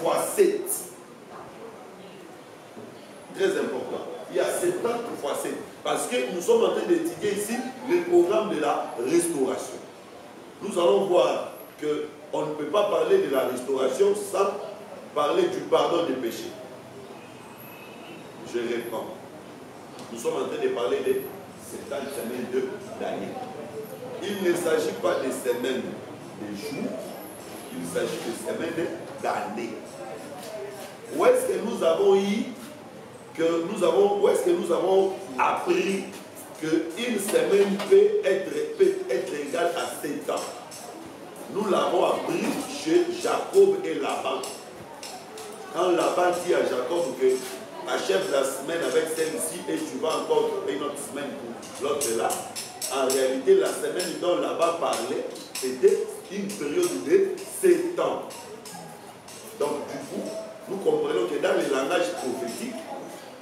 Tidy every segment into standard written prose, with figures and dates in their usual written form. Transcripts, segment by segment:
fois 7. Très important. Il y a 70 fois 7. Parce que nous sommes en train d'étudier ici le programme de la restauration. Nous allons voir qu'on ne peut pas parler de la restauration sans parler du pardon des péchés. Je reprends. Nous sommes en train de parler des 70 semaines de Daniel. Il ne s'agit pas de semaines de jours, il s'agit de semaines d'années. Où est-ce que nous avons eu où est-ce que nous avons appris qu'une semaine peut être égale à 7 ans? Nous l'avons appris chez Jacob et Laban. Quand Laban dit à Jacob que achève la semaine avec celle-ci et tu vas encore trouver une autre semaine pour l'autre là, en réalité la semaine dont Laban parlait était une période de 7 ans. Donc du coup, nous comprenons que dans le langage prophétique,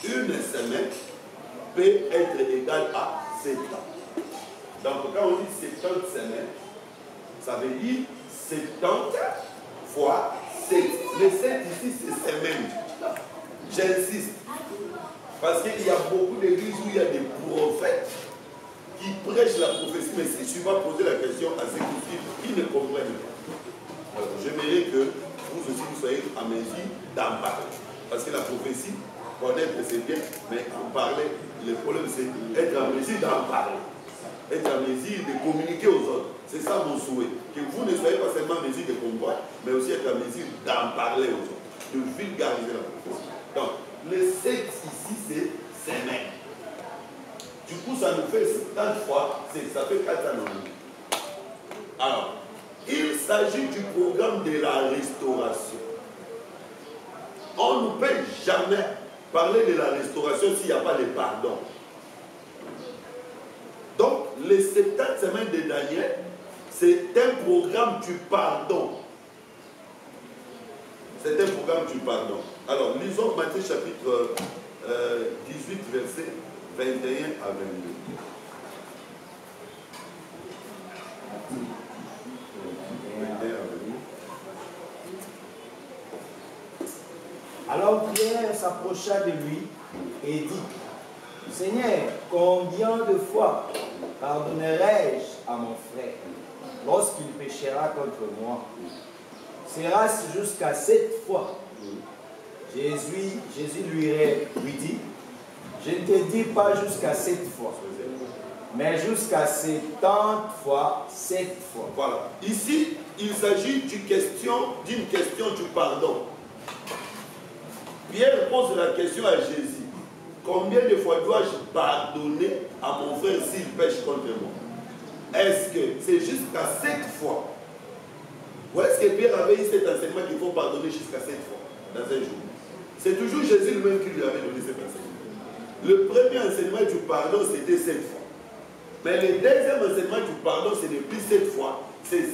une semaine peut être égale à 7 ans. Donc quand on dit 70 semaines, ça veut dire 70 fois 7. Le 7 ici, c'est semaine. J'insiste. Parce qu'il y a beaucoup d'églises où il y a des prophètes qui prêchent la prophétie, mais si tu vas poser la question à ceux qui suivent, ils ne comprennent pas. Alors, j'aimerais que vous aussi vous soyez à mesure d'en parler. Parce que la prophétie, connaître c'est bien, mais en parler, le problème c'est être à mesure d'en parler. Être à mesure de communiquer aux autres. C'est ça mon souhait. Que vous ne soyez pas seulement à mesure de comprendre, mais aussi être à mesure d'en parler aux autres. De vulgariser la prophétie. Donc, le 7 ici, c'est semaine. Du coup, ça nous fait 70 fois, ça fait 4 ans. Alors, il s'agit du programme de la restauration. On ne peut jamais parler de la restauration s'il n'y a pas de pardon. Donc, les 70 semaines de Daniel, c'est un programme du pardon. C'est un programme du pardon. Alors, lisons Matthieu chapitre 18, verset 21 à 22. Alors Pierre s'approcha de lui et dit, Seigneur, combien de fois pardonnerai-je à mon frère lorsqu'il péchera contre moi? Sera-ce jusqu'à 7 fois? Jésus lui dit, je ne te dis pas jusqu'à 7 fois, mais jusqu'à 70 fois 7 fois. Voilà. Ici, il s'agit d'une question du pardon. Pierre pose la question à Jésus. Combien de fois dois-je pardonner à mon frère s'il pêche contre moi? Est-ce que c'est jusqu'à 7 fois? Ou est-ce que Pierre avait eu cet enseignement qu'il faut pardonner jusqu'à 7 fois dans un jour? C'est toujours Jésus lui-même qui lui avait donné cet enseignement. Le premier enseignement du pardon, c'était 7 fois. Mais le deuxième enseignement du pardon, ce n'est plus 7 fois, c'est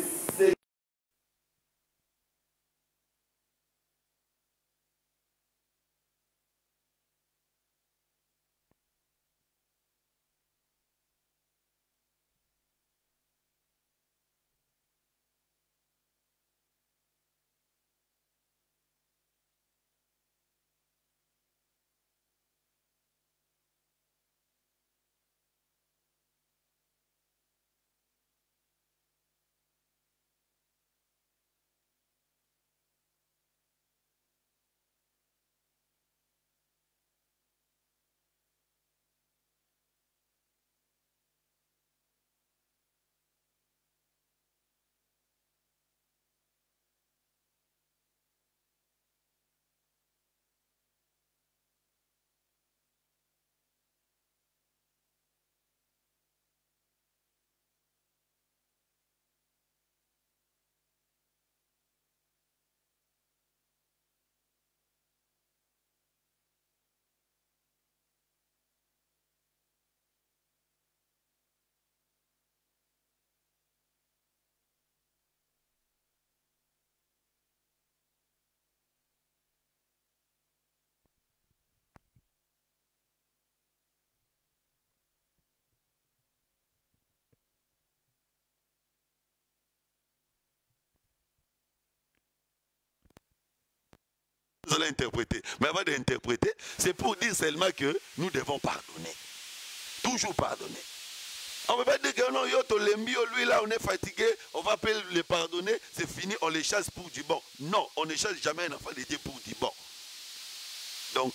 Vous allez interpréter. Mais avant d'interpréter, c'est pour dire seulement que nous devons pardonner. Toujours pardonner. On ne peut pas dire que non, lui là, on est fatigué, on va pas le pardonner, c'est fini, on les chasse pour du bon. Non, on ne chasse jamais un enfant de Dieu pour du bon. Donc,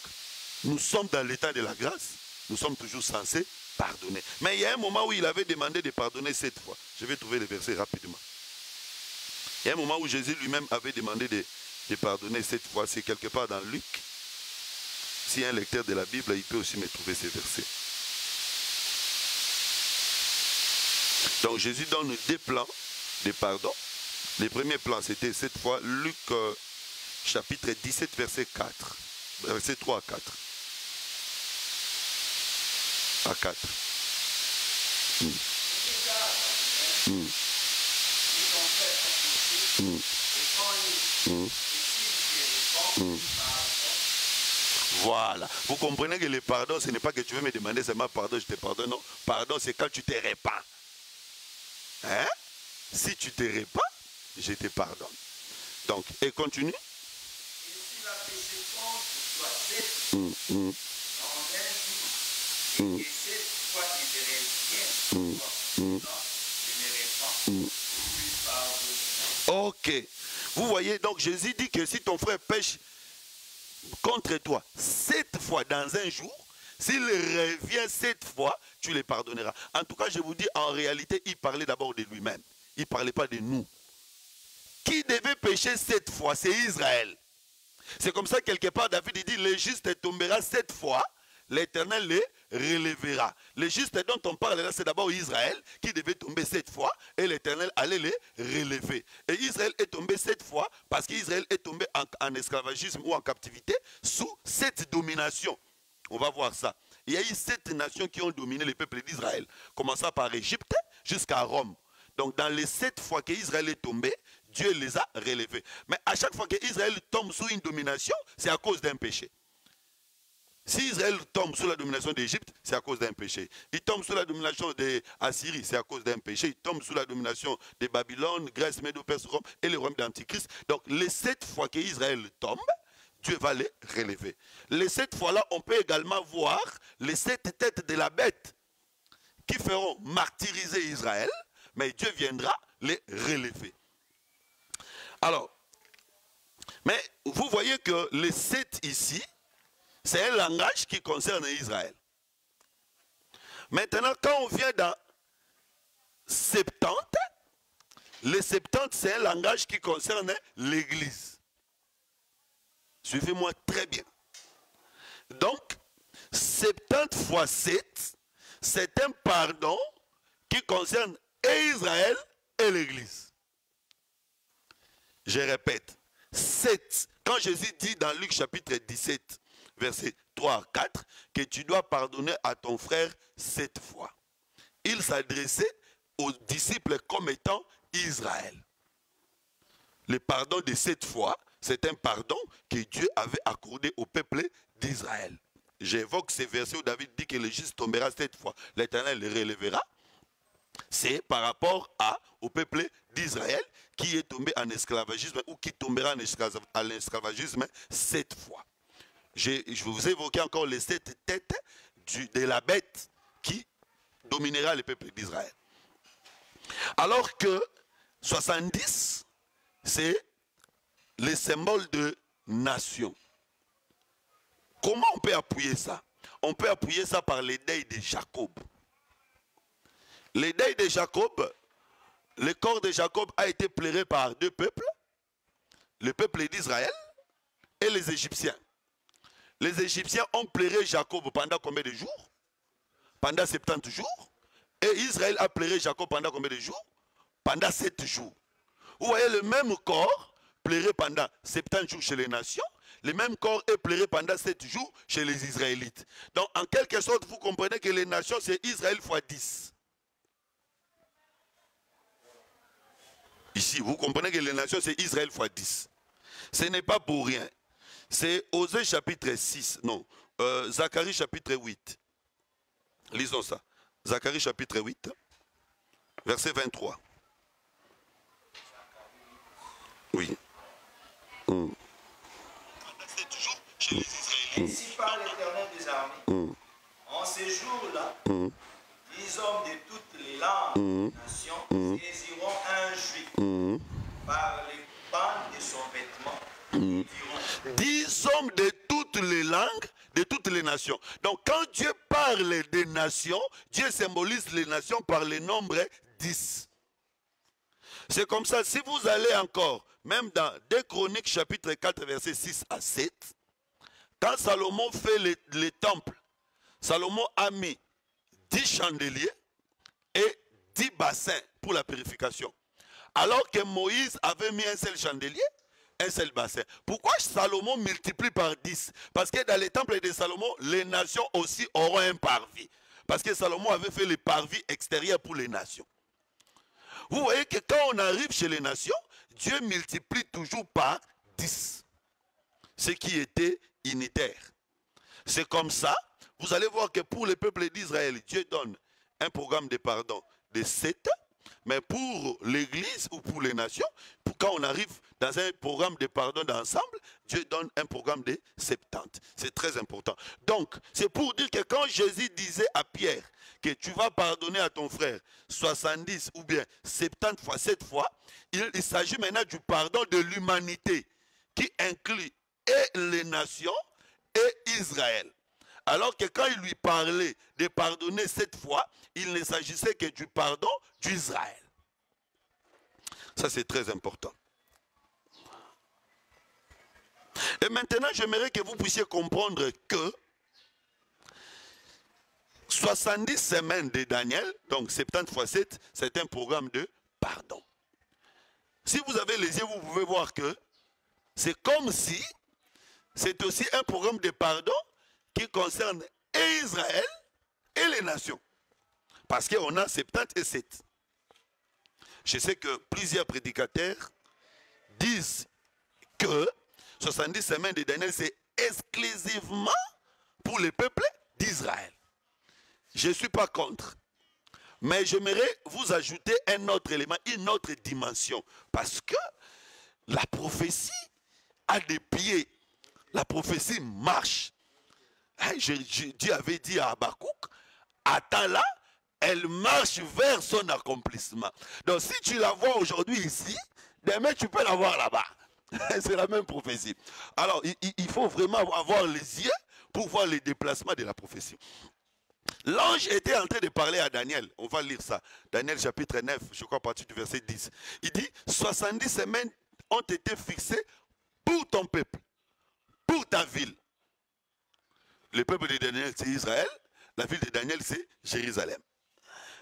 nous sommes dans l'état de la grâce, nous sommes toujours censés pardonner. Mais il y a un moment où il avait demandé de pardonner 7 fois. Je vais trouver le verset rapidement. Il y a un moment où Jésus lui-même avait demandé de pardonner 7 fois. C'est quelque part dans Luc. S'il y a un lecteur de la Bible, il peut aussi me trouver ces versets. Donc Jésus donne 2 plans de pardon. Le premier plan, c'était 7 fois. Luc chapitre 17, verset 4. Verset 3 à 4. À 4. Voilà. Vous comprenez que le pardon, ce n'est pas que tu veux me demander seulement pardon, je te pardonne. Non. Pardon, c'est quand tu te répands. Hein? Si tu te répands, je te pardonne. Donc, et continue. Et si la péché contre toi 7 dans un jour, et 7 fois il te revient, je ne répands, plus pardonner. Ok. Vous voyez, donc Jésus dit que si ton frère pêche contre toi 7 fois dans un jour, s'il revient 7 fois, tu les pardonneras. En tout cas, je vous dis, en réalité, il parlait d'abord de lui-même. Il ne parlait pas de nous. Qui devait pécher 7 fois? C'est Israël. C'est comme ça, quelque part, David dit, le juste tombera 7 fois, l'Éternel les relèvera. Le juste dont on parle là, c'est d'abord Israël, qui devait tomber 7 fois, et l'Éternel allait les relever. Et Israël est tombé 7 fois, parce qu'Israël est tombé en esclavagisme ou en captivité, sous cette domination. On va voir ça. Il y a eu 7 nations qui ont dominé le peuple d'Israël, commençant par Égypte jusqu'à Rome. Donc dans les 7 fois qu'Israël est tombé, Dieu les a relevés. Mais à chaque fois qu'Israël tombe sous une domination, c'est à cause d'un péché. Si Israël tombe sous la domination d'Égypte, c'est à cause d'un péché. Il tombe sous la domination d'Assyrie, c'est à cause d'un péché. Il tombe sous la domination de Babylone, Grèce, Médo-Perse, Rome et le royaume d'Antichrist. Donc les 7 fois qu'Israël tombe, Dieu va les relever. Les 7 fois-là, on peut également voir les 7 têtes de la bête qui feront martyriser Israël, mais Dieu viendra les relever. Alors, mais vous voyez que les 7 ici, c'est un langage qui concerne Israël. Maintenant, quand on vient dans 70, les 70, c'est un langage qui concerne l'Église. Suivez-moi très bien. Donc, 70 fois 7, c'est un pardon qui concerne et Israël et l'Église. Je répète, 7. Quand Jésus dit dans Luc chapitre 17, verset 3 à 4, que tu dois pardonner à ton frère 7 fois. Il s'adressait aux disciples comme étant Israël. Le pardon de 7 fois, c'est un pardon que Dieu avait accordé au peuple d'Israël. J'évoque ces versets où David dit que le juste tombera 7 fois, l'Éternel le relèvera. C'est par rapport au peuple d'Israël qui est tombé en esclavagisme ou qui tombera en esclavagisme 7 fois. Je vous évoquais encore les 7 têtes de la bête qui dominera le peuple d'Israël. Alors que 70, c'est le symbole de nation. Comment on peut appuyer ça? On peut appuyer ça par les deuils de Jacob. Les deuils de Jacob, le corps de Jacob a été pleuré par 2 peuples, le peuple d'Israël et les Égyptiens. Les Égyptiens ont pleuré Jacob pendant combien de jours? Pendant 70 jours. Et Israël a pleuré Jacob pendant combien de jours? Pendant 7 jours. Vous voyez le même corps pleuré pendant 70 jours chez les nations, le même corps est pleuré pendant 7 jours chez les Israélites. Donc en quelque sorte, vous comprenez que les nations, c'est Israël fois 10. Ici, vous comprenez que les nations, c'est Israël fois 10. Ce n'est pas pour rien. C'est Osée chapitre 6, non, Zacharie chapitre 8. Lisons ça. Zacharie chapitre 8, verset 23. Oui. Ainsi parle l'Éternel des armées. En ces jours-là, 10 hommes de toutes les langues des nations saisiront un juif par les bandes de son vêtement et diront 10 hommes de toutes les langues, de toutes les nations. Donc quand Dieu parle des nations, Dieu symbolise les nations par le nombre 10. C'est comme ça, si vous allez encore, même dans 2 Chroniques chapitre 4 versets 6 à 7, quand Salomon fait les temples, Salomon a mis 10 chandeliers et 10 bassins pour la purification. Alors que Moïse avait mis un seul chandelier, un seul bassin. Pourquoi Salomon multiplie par 10? Parce que dans les temples de Salomon, les nations aussi auront un parvis. Parce que Salomon avait fait les parvis extérieurs pour les nations. Vous voyez que quand on arrive chez les nations, Dieu multiplie toujours par 10. Ce qui était unitaire. C'est comme ça, vous allez voir que pour le peuple d'Israël, Dieu donne un programme de pardon de 7, mais pour l'Église ou pour les nations, quand on arrive dans un programme de pardon d'ensemble, Dieu donne un programme de 70. C'est très important. Donc, c'est pour dire que quand Jésus disait à Pierre que tu vas pardonner à ton frère 70 ou bien 70 fois 7 fois, il s'agit maintenant du pardon de l'humanité qui inclut et les nations et Israël. Alors que quand il lui parlait de pardonner 7 fois, il ne s'agissait que du pardon d'Israël. Ça, c'est très important. Et maintenant, j'aimerais que vous puissiez comprendre que 70 semaines de Daniel, donc 70 fois 7, c'est un programme de pardon. Si vous avez les yeux, vous pouvez voir que c'est comme si c'est aussi un programme de pardon qui concerne et Israël et les nations. Parce qu'on a 70 et 7. Je sais que plusieurs prédicateurs disent que 70 semaines de Daniel, c'est exclusivement pour le peuple d'Israël. Je ne suis pas contre. Mais j'aimerais vous ajouter un autre élément, une autre dimension. Parce que la prophétie a des pieds. La prophétie marche. Dieu avait dit à Habakkuk, attends-la, elle marche vers son accomplissement. Donc si tu la vois aujourd'hui ici, demain tu peux la voir là-bas. C'est la même prophétie. Alors il faut vraiment avoir les yeux pour voir les déplacements de la prophétie. L'ange était en train de parler à Daniel. On va lire ça. Daniel chapitre 9, je crois à partir du verset 10. Il dit, 70 semaines ont été fixées pour ton peuple, pour ta ville. Le peuple de Daniel, c'est Israël. La ville de Daniel, c'est Jérusalem.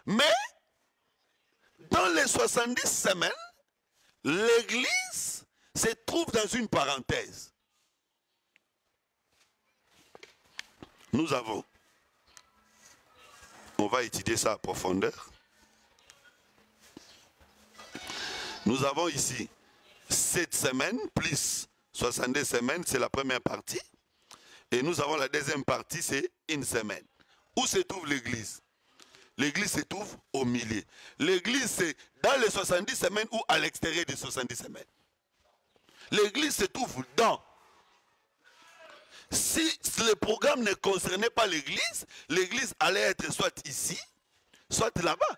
Mais, dans les 70 semaines, l'église se trouve dans une parenthèse. Nous avons, on va étudier ça à profondeur. Nous avons ici 7 semaines plus 70 semaines, c'est la première partie. Et nous avons la deuxième partie, c'est une semaine. Où se trouve l'église? L'église se trouve au milieu. L'église, c'est dans les 70 semaines ou à l'extérieur des 70 semaines. L'église se trouve dans. Si le programme ne concernait pas l'église, l'église allait être soit ici, soit là-bas.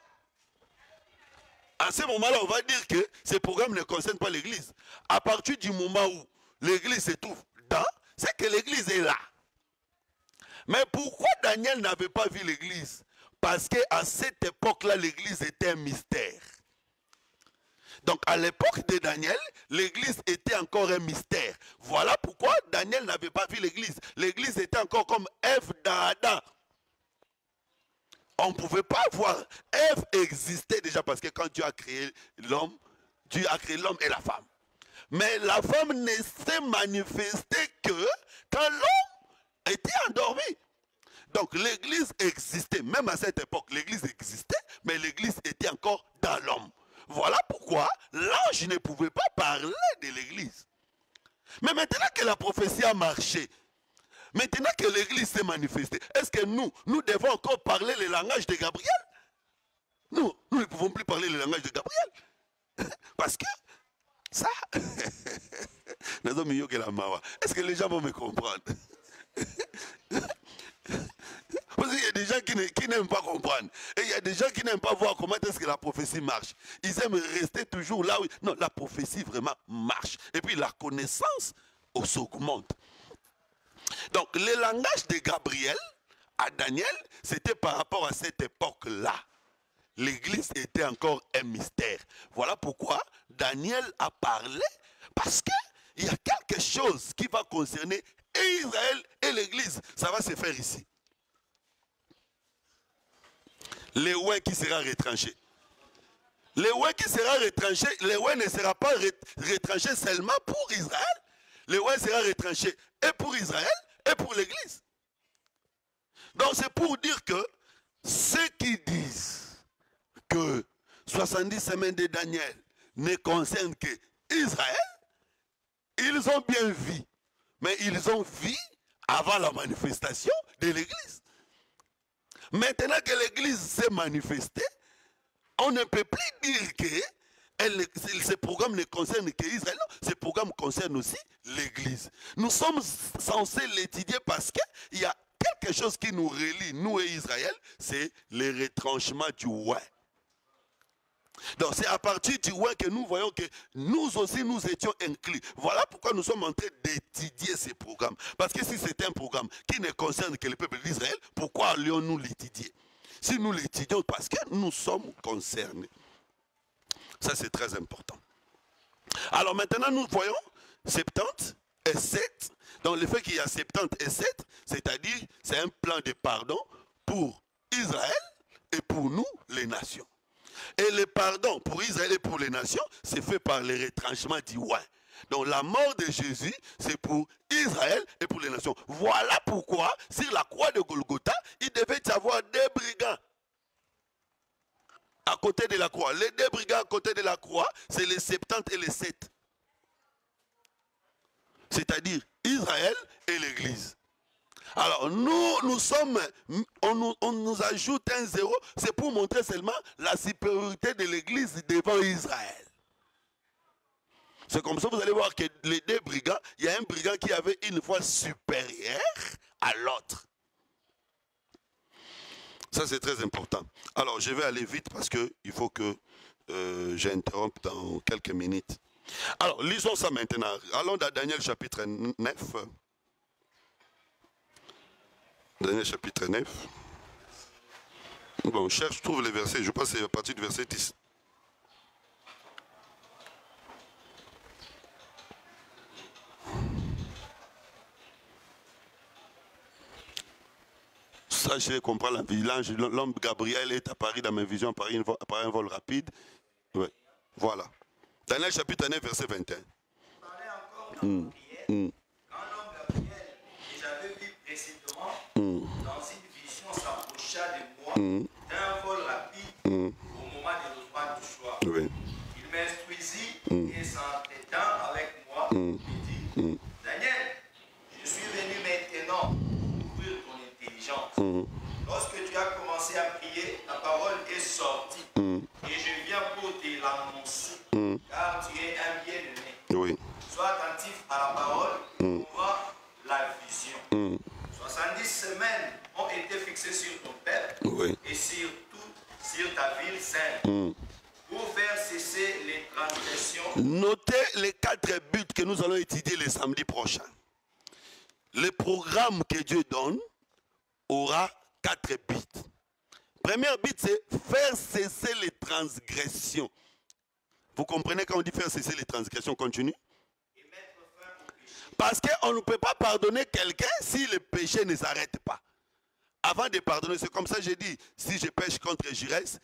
À ce moment-là, on va dire que ce programme ne concerne pas l'église. À partir du moment où l'église se trouve dans, c'est que l'église est là. Mais pourquoi Daniel n'avait pas vu l'église? Parce qu'à cette époque-là, l'église était un mystère. Donc à l'époque de Daniel, l'église était encore un mystère. Voilà pourquoi Daniel n'avait pas vu l'église. L'église était encore comme Ève dans Adam. On ne pouvait pas voir. Ève existait déjà parce que quand Dieu a créé l'homme, Dieu a créé l'homme et la femme. Mais la femme ne s'est manifestée que quand l'homme était endormi. Donc l'église existait, même à cette époque, l'église existait, mais l'église était encore dans l'homme. Voilà pourquoi l'ange ne pouvait pas parler de l'église. Mais maintenant que la prophétie a marché, maintenant que l'église s'est manifestée, est-ce que nous devons encore parler le langage de Gabriel? Nous ne pouvons plus parler le langage de Gabriel. Parce que ça, est-ce que les gens vont me comprendre? Parce qu'il y a des gens qui n'aiment pas comprendre. Et il y a des gens qui n'aiment pas voir comment est-ce que la prophétie marche. Ils aiment rester toujours là où... Non, la prophétie vraiment marche. Et puis la connaissance s'augmente. Donc le langage de Gabriel à Daniel, c'était par rapport à cette époque-là. L'église était encore un mystère. Voilà pourquoi Daniel a parlé. Parce qu'il y a quelque chose qui va concerner Israël et l'église. Ça va se faire ici. Le ouin qui sera retranché. Le ouin qui sera retranché, le ouin ne sera pas retranché seulement pour Israël. Le ouin sera retranché et pour Israël et pour l'église. Donc c'est pour dire que ceux qui disent que 70 semaines de Daniel ne concernent que Israël, ils ont bien vu. Mais ils ont vu avant la manifestation de l'église. Maintenant que l'église s'est manifestée, on ne peut plus dire que ce programme ne concerne qu'Israël. Non, ce programme concerne aussi l'église. Nous sommes censés l'étudier parce qu'il y a quelque chose qui nous relie, nous et Israël, c'est le retranchement du ouin. Donc c'est à partir du ouin que nous voyons que nous aussi nous étions inclus. Voilà pourquoi nous sommes en train d'étudier ces programmes. Parce que si c'est un programme qui ne concerne que le peuple d'Israël, pourquoi allions-nous l'étudier? Si nous l'étudions parce que nous sommes concernés. Ça c'est très important. Alors maintenant nous voyons 70 et 7. Donc le fait qu'il y a 70 et 7, c'est-à-dire c'est un plan de pardon pour Israël et pour nous les nations. Et le pardon pour Israël et pour les nations, c'est fait par le retranchement du ouin. Donc la mort de Jésus, c'est pour Israël et pour les nations. Voilà pourquoi, sur la croix de Golgotha, il devait y avoir des brigands à côté de la croix. Les deux brigands à côté de la croix, c'est les 70 et les 7. C'est-à-dire Israël et l'Église. Alors nous sommes, on nous ajoute un zéro, c'est pour montrer seulement la supériorité de l'Église devant Israël. C'est comme ça vous allez voir que les deux brigands, il y a un brigand qui avait une foi supérieure à l'autre. Ça c'est très important. Alors je vais aller vite parce qu'il faut que j'interrompe dans quelques minutes. Alors lisons ça maintenant. Allons dans Daniel chapitre 9. Daniel chapitre 9. Bon, je trouve les versets, je pense que c'est à partir du verset 10. Ça, je comprends la violence. L'homme Gabriel est apparu dans mes visions par un vol rapide. Ouais. Voilà. Daniel chapitre 9, verset 21. On parlait encore dans une prière. Quand l'homme Gabriel, que j'avais vu précédemment, dans une vision, s'approcha de moi d'un vol rapide au moment de l'offrande du soir. Oui. Il m'instruisit et s'entêtant avec moi, il dit, Daniel, je suis venu maintenant ouvrir ton intelligence. Lorsque tu as commencé à prier, ta parole est sortie et je viens pour te l'annoncer, car tu es un bien-aimé. Oui. Sois attentif à la parole pour voir la vision. 70 semaines ont été fixées sur ton peuple et surtout sur ta ville sainte pour faire cesser les transgressions. Notez les 4 buts que nous allons étudier le samedi prochain. Le programme que Dieu donne aura 4 buts. Premier but, c'est faire cesser les transgressions. Vous comprenez quand on dit faire cesser les transgressions, continue. Parce qu'on ne peut pas pardonner quelqu'un si le péché ne s'arrête pas. Avant de pardonner, c'est comme ça que j'ai dit, si je pêche contre Jurès,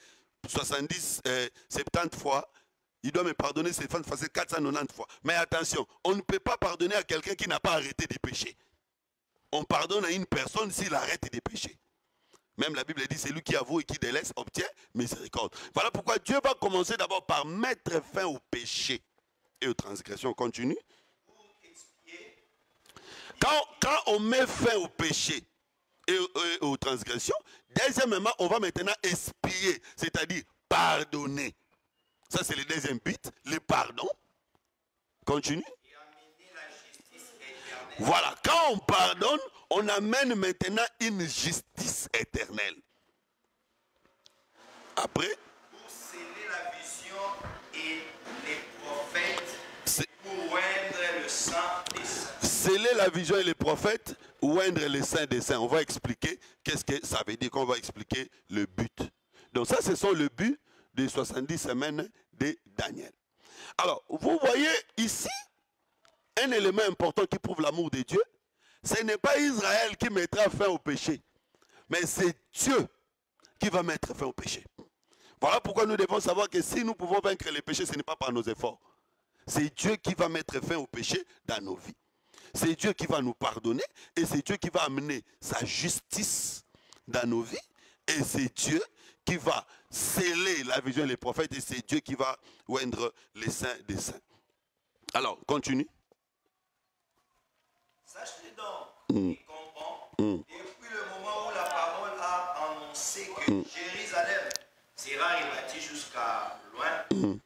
70, 70 fois, il doit me pardonner, c'est 490 fois. Mais attention, on ne peut pas pardonner à quelqu'un qui n'a pas arrêté de pécher. On pardonne à une personne s'il arrête de pécher. Même la Bible dit, c'est lui qui avoue et qui délaisse, obtient miséricorde. Voilà pourquoi Dieu va commencer d'abord par mettre fin au péché et aux transgressions. Continue. Quand on met fin au péché et aux transgressions, deuxièmement, on va maintenant expier, c'est-à-dire pardonner. Ça, c'est le deuxième but, le pardon. Continue. Voilà, quand on pardonne, on amène maintenant une justice éternelle. Après, pour sceller la vision et les prophètes, pour oindre le sang des saints. Sceller la vision et les prophètes, oindre les saints des saints. On va expliquer qu'est-ce que ça veut dire, qu'on va expliquer le but. Donc ça, ce sont le but des 70 semaines de Daniel. Alors, vous voyez ici un élément important qui prouve l'amour de Dieu. Ce n'est pas Israël qui mettra fin au péché, mais c'est Dieu qui va mettre fin au péché. Voilà pourquoi nous devons savoir que si nous pouvons vaincre les péchés, ce n'est pas par nos efforts. C'est Dieu qui va mettre fin au péché dans nos vies. C'est Dieu qui va nous pardonner et c'est Dieu qui va amener sa justice dans nos vies. Et c'est Dieu qui va sceller la vision des prophètes et c'est Dieu qui va oindre les saints des saints. Alors, continue. Sache-le donc et comprends, depuis le moment où la parole a annoncé que Jérusalem sera rebâtie jusqu'à loin,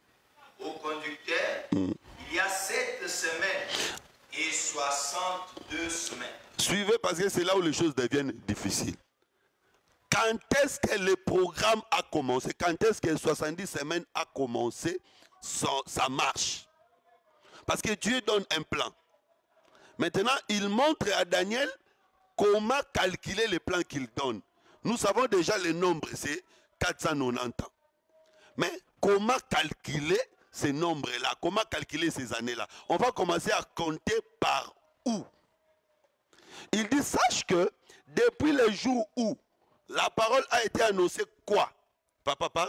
au conducteur, il y a 7 semaines et 62 semaines. Suivez parce que c'est là où les choses deviennent difficiles. Quand est-ce que le programme a commencé? Quand est-ce que 70 semaines a commencé sa marche? Parce que Dieu donne un plan. Maintenant, il montre à Daniel comment calculer les plans qu'il donne. Nous savons déjà le nombre, c'est 490 ans. Mais comment calculer ces nombres-là? Comment calculer ces années-là? On va commencer à compter par où? Il dit, sache que depuis le jour où la parole a été annoncée, quoi? Papa parle?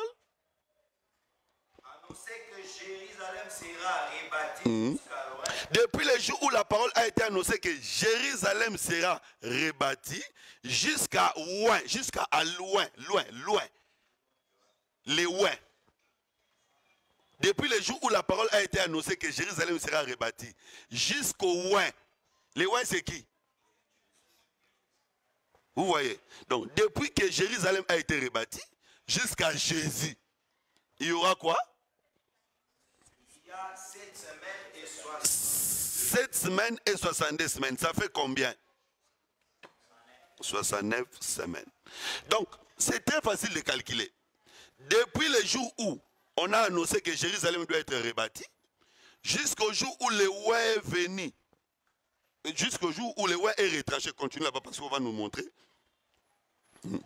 Annoncé que Jérusalem sera rebâtie jusqu'à loin. Depuis le jour où la parole a été annoncée que Jérusalem sera rebâtie jusqu'à loin, loin. Les loin. Depuis le jour où la parole a été annoncée que Jérusalem sera rebâtie jusqu'au loin. Les loin, c'est qui? Vous voyez? Donc, depuis que Jérusalem a été rebâtie jusqu'à Jésus, il y aura quoi? Il y a 7 semaines et 60. 7 semaines et 62 semaines. Ça fait combien? 69 semaines. Donc, c'est très facile de calculer. Depuis le jour où on a annoncé que Jérusalem doit être rebâti, jusqu'au jour où le roi est venu, jusqu'au jour où le roi est retranché. Continue là-bas parce qu'on va nous montrer. Les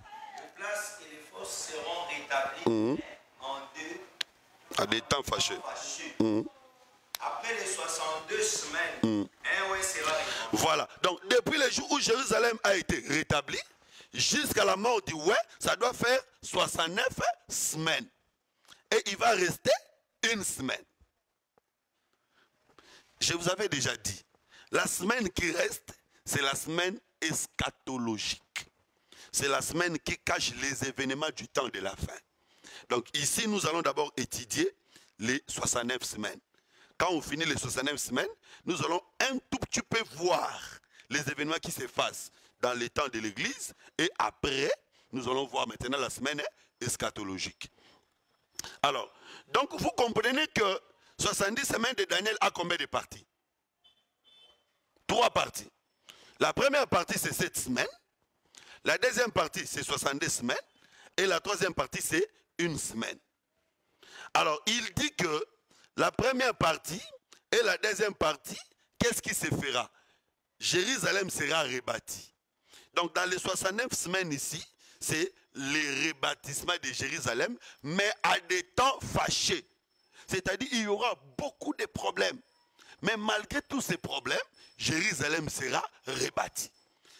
places et les fosses seront rétablies en deux. À des temps fâcheux. Après les 62 semaines, un roi sera rétabli. Voilà. Donc, depuis le jour où Jérusalem a été rétabli, jusqu'à la mort du roi, ça doit faire 69 semaines. Et il va rester une semaine. Je vous avais déjà dit, la semaine qui reste, c'est la semaine eschatologique. C'est la semaine qui cache les événements du temps de la fin. Donc ici, nous allons d'abord étudier les 69 semaines. Quand on finit les 69 semaines, nous allons un tout petit peu voir les événements qui se passent dans les temps de l'Église. Et après, nous allons voir maintenant la semaine eschatologique. Alors, donc vous comprenez que 70 semaines de Daniel a combien de parties? 3 parties. La première partie, c'est 7 semaines. La deuxième partie, c'est 62 semaines. Et la troisième partie, c'est 1 semaine. Alors, il dit que la première partie et la deuxième partie, qu'est-ce qui se fera? Jérusalem sera rebâtie. Donc, dans les 69 semaines ici, c'est le rebâtissement de Jérusalem, mais à des temps fâchés. C'est-à-dire qu'il y aura beaucoup de problèmes. Mais malgré tous ces problèmes, Jérusalem sera rebâtie.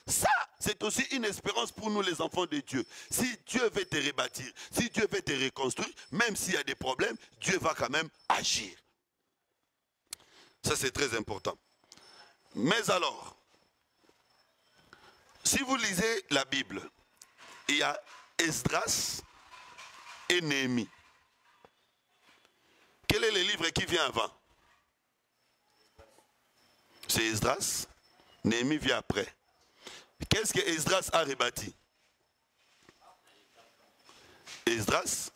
Ça, c'est aussi une espérance pour nous les enfants de Dieu. Si Dieu veut te rebâtir, si Dieu veut te reconstruire, même s'il y a des problèmes, Dieu va quand même agir. Ça, c'est très important. Mais alors, si vous lisez la Bible, il y a Esdras et Néhémie. Quel est le livre qui vient avant? C'est Esdras. Néhémie vient après. Qu'est-ce que Esdras a rebâti? Esdras.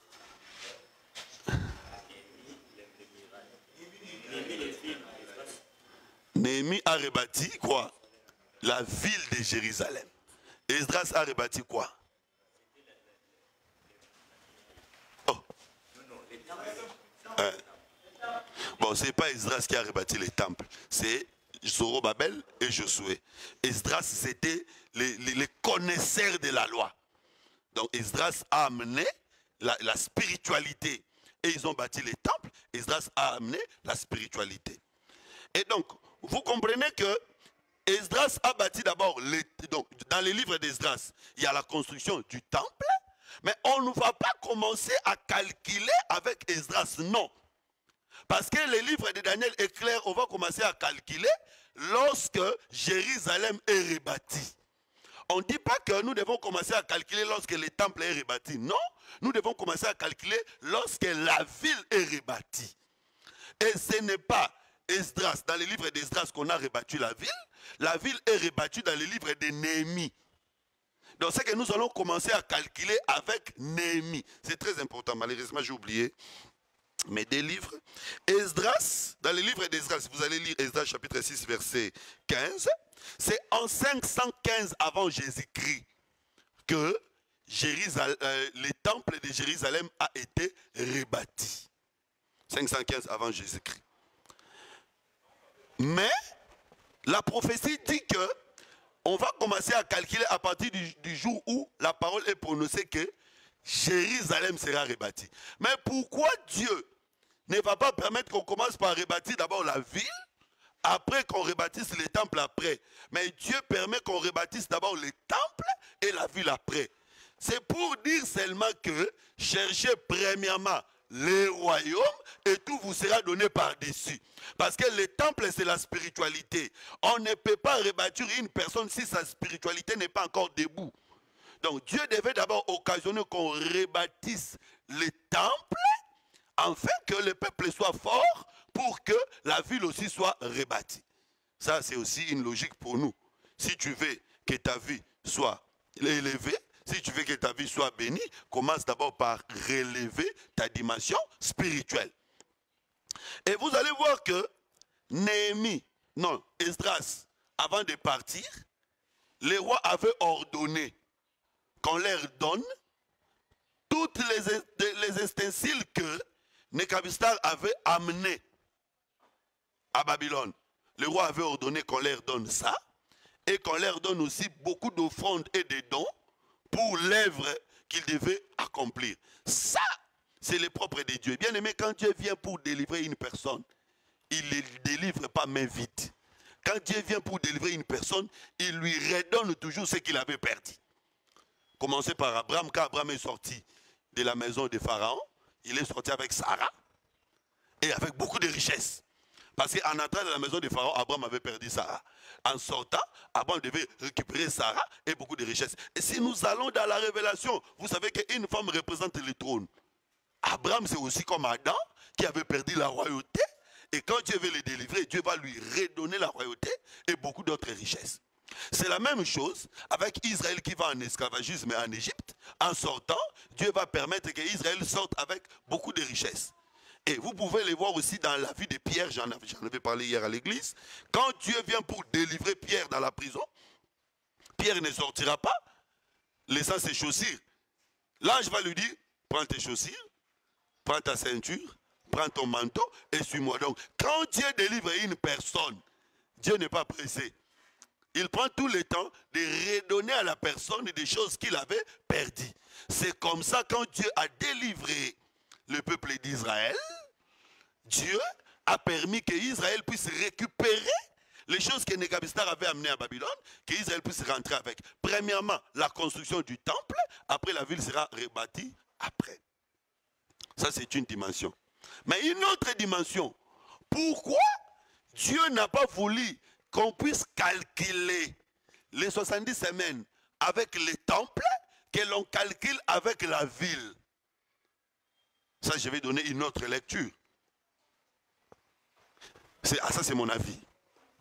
Néhémie a rebâti quoi? la ville de Jérusalem. Esdras a rebâti quoi? Oh. Bon, ce n'est pas Esdras qui a rebâti les temples, c'est Zorobabel et Josué. Esdras, c'était les connaisseurs de la loi. Donc Esdras a amené la spiritualité. Et ils ont bâti les temples. Esdras a amené la spiritualité. Et donc, vous comprenez que Esdras a bâti d'abord, donc dans les livres d'Esdras, il y a la construction du temple, mais on ne va pas commencer à calculer avec Esdras, non. Parce que les livres de Daniel est clair, on va commencer à calculer lorsque Jérusalem est rebâti. On ne dit pas que nous devons commencer à calculer lorsque le temple est rebâti. Non, nous devons commencer à calculer lorsque la ville est rebâtie. Et ce n'est pas Esdras, dans les livres d'Esdras qu'on a rebâti la ville. La ville est rebâtie dans les livres de Néhémie. Donc c'est que nous allons commencer à calculer avec Néhémie. C'est très important, malheureusement j'ai oublié. Mais des livres. Esdras, dans les livres d'Esdras, vous allez lire Esdras chapitre 6, verset 15. C'est en 515 avant Jésus-Christ que le temple de Jérusalem a été rebâti. 515 avant Jésus-Christ. Mais la prophétie dit que on va commencer à calculer à partir du jour où la parole est prononcée que Jérusalem sera rebâti. Mais pourquoi Dieu ne va pas permettre qu'on commence par rebâtir d'abord la ville, après qu'on rebâtisse les temples après? Mais Dieu permet qu'on rebâtisse d'abord les temples et la ville après. C'est pour dire seulement que cherchez premièrement les royaumes et tout vous sera donné par-dessus. Parce que le temple, c'est la spiritualité. On ne peut pas rebâtir une personne si sa spiritualité n'est pas encore debout. Donc Dieu devait d'abord occasionner qu'on rebâtisse les temples afin que le peuple soit fort pour que la ville aussi soit rebâtie. Ça, c'est aussi une logique pour nous. Si tu veux que ta vie soit élevée, si tu veux que ta vie soit bénie, commence d'abord par relever ta dimension spirituelle. Et vous allez voir que Esdras, avant de partir, les rois avaient ordonné qu'on leur donne toutes les ustensiles que Nebuchadnezzar avait amenés à Babylone. Le roi avait ordonné qu'on leur donne ça et qu'on leur donne aussi beaucoup d'offrandes et de dons pour l'œuvre qu'il devait accomplir. Ça, c'est le propre de Dieu. Bien aimé, quand Dieu vient pour délivrer une personne, il ne le délivre pas main vide. Quand Dieu vient pour délivrer une personne, il lui redonne toujours ce qu'il avait perdu. Commencez par Abraham. Quand Abraham est sorti de la maison de Pharaon, il est sorti avec Sarah et avec beaucoup de richesses. Parce qu'en entrant dans la maison de Pharaon, Abraham avait perdu Sarah. En sortant, Abraham devait récupérer Sarah et beaucoup de richesses. Et si nous allons dans la révélation, vous savez qu'une femme représente le trône. Abraham, c'est aussi comme Adam qui avait perdu la royauté. Et quand Dieu veut le délivrer, Dieu va lui redonner la royauté et beaucoup d'autres richesses. C'est la même chose avec Israël qui va en esclavagisme en Égypte. En sortant, Dieu va permettre qu'Israël sorte avec beaucoup de richesses. Et vous pouvez les voir aussi dans la vie de Pierre, j'en avais parlé hier à l'église. Quand Dieu vient pour délivrer Pierre dans la prison, Pierre ne sortira pas, laissant ses chaussures. L'ange va lui dire, prends tes chaussures, prends ta ceinture, prends ton manteau et suis-moi. Donc, quand Dieu délivre une personne, Dieu n'est pas pressé. Il prend tout le temps de redonner à la personne des choses qu'il avait perdues. C'est comme ça quand Dieu a délivré le peuple d'Israël, Dieu a permis qu'Israël puisse récupérer les choses que Nebuchadnezzar avait amenées à Babylone, qu'Israël puisse rentrer avec. Premièrement, la construction du temple, après la ville sera rebâtie après. Ça, c'est une dimension. Mais une autre dimension, pourquoi Dieu n'a pas voulu qu'on puisse calculer les 70 semaines avec les temples, que l'on calcule avec la ville? Ça, je vais donner une autre lecture. Ça, c'est mon avis.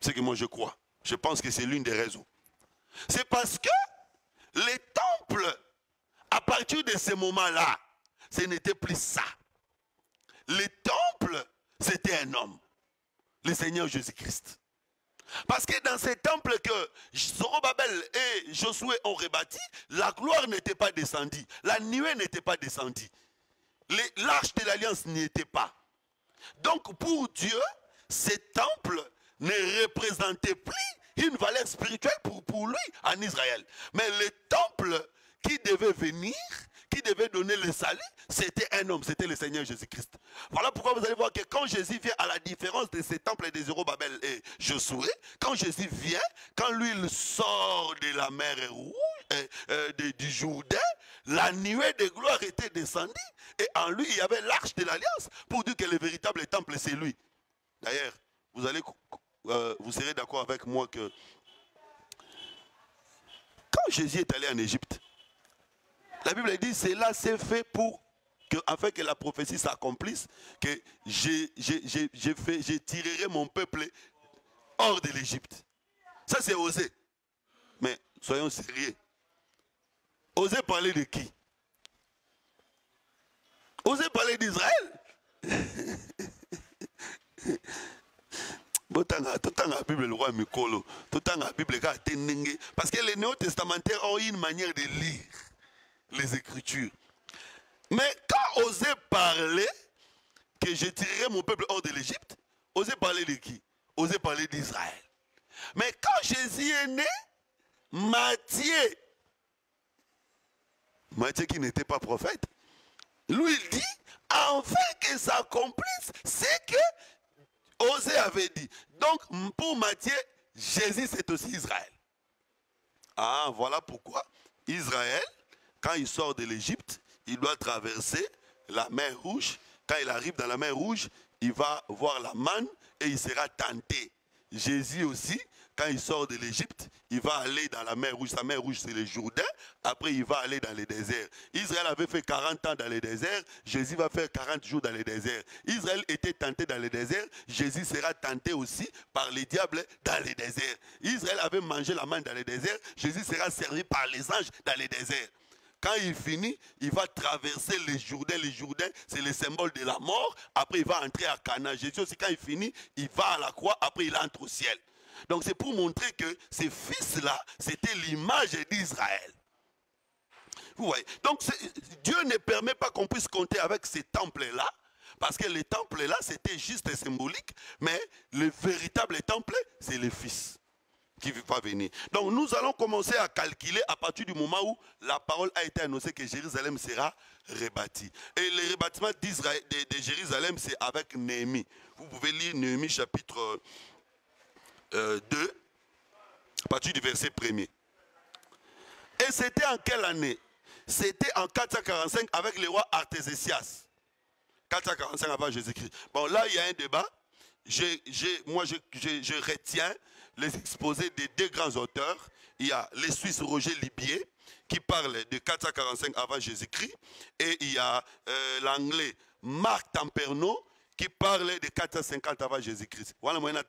C'est que moi, je crois. Je pense que c'est l'une des raisons. C'est parce que les temples, à partir de ce moment-là, ce n'était plus ça. Les temples, c'était un homme. Le Seigneur Jésus-Christ. Parce que dans ces temples que Zorobabel et Josué ont rebâti, la gloire n'était pas descendue. La nuée n'était pas descendue. L'arche de l'alliance n'y était pas. Donc pour Dieu, ces temples ne représentaient plus une valeur spirituelle pour lui en Israël. Mais le temple qui devait venir, qui devait donner le salut, c'était un homme, c'était le Seigneur Jésus-Christ. Voilà pourquoi vous allez voir que quand Jésus vient, à la différence de ces temples de Zorobabel et Josué, quand Jésus vient, quand lui il sort de la mer rouge, du Jourdain, la nuée de gloire était descendue et en lui il y avait l'arche de l'alliance pour dire que le véritable temple c'est lui. D'ailleurs, vous serez d'accord avec moi que quand Jésus est allé en Égypte, la Bible dit cela s'est fait pour que, afin que la prophétie s'accomplisse, que je tirerai mon peuple hors de l'Égypte. Ça c'est osé. Mais soyons sérieux. Oser parler de qui? Oser parler d'Israël? Tout la Bible, le roi Mikolo, tout la Bible, parce que les néo-testamentaires ont une manière de lire les Écritures. Mais quand oser parler que je tirerai mon peuple hors de l'Égypte, oser parler de qui? Oser parler d'Israël. Mais quand Jésus est né, Matthieu qui n'était pas prophète, lui il dit, afin que s'accomplisse ce que Osée avait dit. Donc pour Matthieu, Jésus c'est aussi Israël. Ah, voilà pourquoi Israël, quand il sort de l'Égypte, il doit traverser la mer Rouge. Quand il arrive dans la mer Rouge, il va voir la manne et il sera tenté. Jésus aussi, quand il sort de l'Égypte, il va aller dans la mer Rouge. Sa mer Rouge, c'est le Jourdain. Après, il va aller dans le désert. Israël avait fait 40 ans dans le désert. Jésus va faire 40 jours dans le désert. Israël était tenté dans le désert. Jésus sera tenté aussi par les diables dans le désert. Israël avait mangé la manne dans le désert. Jésus sera servi par les anges dans le désert. Quand il finit, il va traverser les Jourdains. Les Jourdains, c'est le symbole de la mort. Après, il va entrer à Canaan. Jésus aussi, quand il finit, il va à la croix. Après, il entre au ciel. Donc, c'est pour montrer que ces fils-là, c'était l'image d'Israël. Vous voyez. Donc, Dieu ne permet pas qu'on puisse compter avec ces temples-là. Parce que les temples-là, c'était juste symbolique. Mais le véritable temple, c'est le Fils qui va venir. Donc nous allons commencer à calculer à partir du moment où la parole a été annoncée que Jérusalem sera rebâtie. Et le rebâtiment de Jérusalem, c'est avec Néhémie. Vous pouvez lire Néhémie chapitre 2, à partir du verset 1er. Et c'était en quelle année? C'était en 445 avec le roi Artésésias. 445 avant Jésus-Christ. Bon, là, il y a un débat. Moi, je retiens les exposés des deux grands auteurs. Il y a le Suisse Roger Libier qui parle de 445 avant Jésus-Christ et il y a l'anglais Marc Tamperno qui parle de 450 avant Jésus-Christ. Voilà, moi, je vais